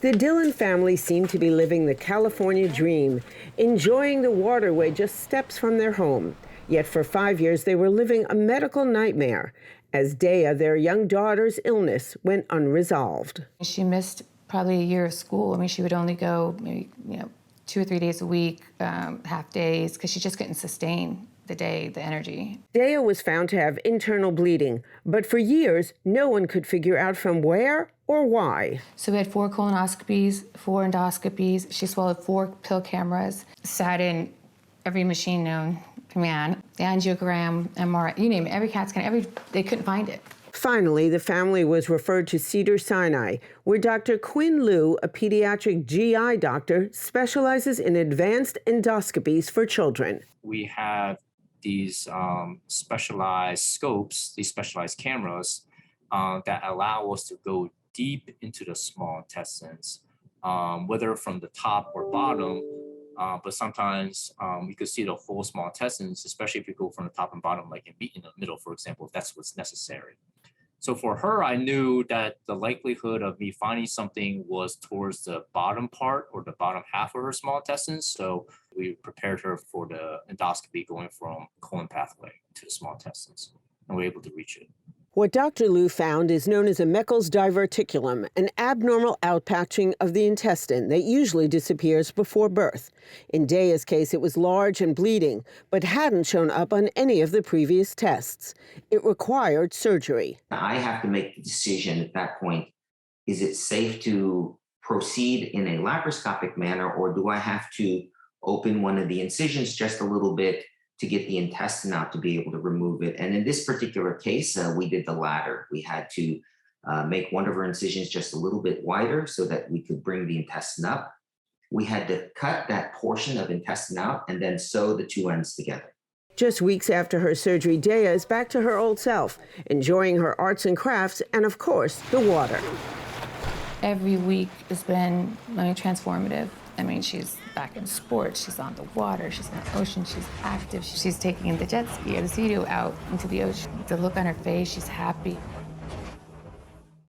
The Dhillon family seemed to be living the California dream, enjoying the waterway just steps from their home. Yet for 5 years, they were living a medical nightmare as Daya, their young daughter's illness, went unresolved. She missed probably a year of school. I mean, she would only go maybe 2 or 3 days a week, half days, because she just couldn't sustain the day, the energy. Daya was found to have internal bleeding, but for years, no one could figure out from where or why. So we had 4 colonoscopies, 4 endoscopies. She swallowed 4 pill cameras, sat in every machine known to man, the angiogram, MRI, you name it, every CAT scan, they couldn't find it. Finally, the family was referred to Cedars-Sinai, where Dr. Quinn Liu, a pediatric GI doctor, specializes in advanced endoscopies for children. We have these specialized scopes, these specialized cameras that allow us to go deep into the small intestines, whether from the top or bottom, but sometimes we could see the whole small intestines, especially if you go from the top and bottom, like in the middle, for example, if that's what's necessary. So for her, I knew that the likelihood of me finding something was towards the bottom part or the bottom half of her small intestines. So we prepared her for the endoscopy going from colon pathway to the small intestines, and we were able to reach it. What Dr. Liu found is known as a Meckel's diverticulum, an abnormal outpatching of the intestine that usually disappears before birth. In Daya's case, it was large and bleeding, but hadn't shown up on any of the previous tests. It required surgery. I have to make the decision at that point, is it safe to proceed in a laparoscopic manner, or do I have to open one of the incisions just a little bit to get the intestine out to be able to remove it? And in this particular case, we did the latter. We had to make one of our incisions just a little bit wider so that we could bring the intestine up. We had to cut that portion of intestine out and then sew the 2 ends together. Just weeks after her surgery, Daya is back to her old self, enjoying her arts and crafts and, of course, the water. Every week has been transformative. I mean, she's back in sports, she's on the water, she's in the ocean, she's active, she's taking the jet ski or the sea out into the ocean. The look on her face, she's happy.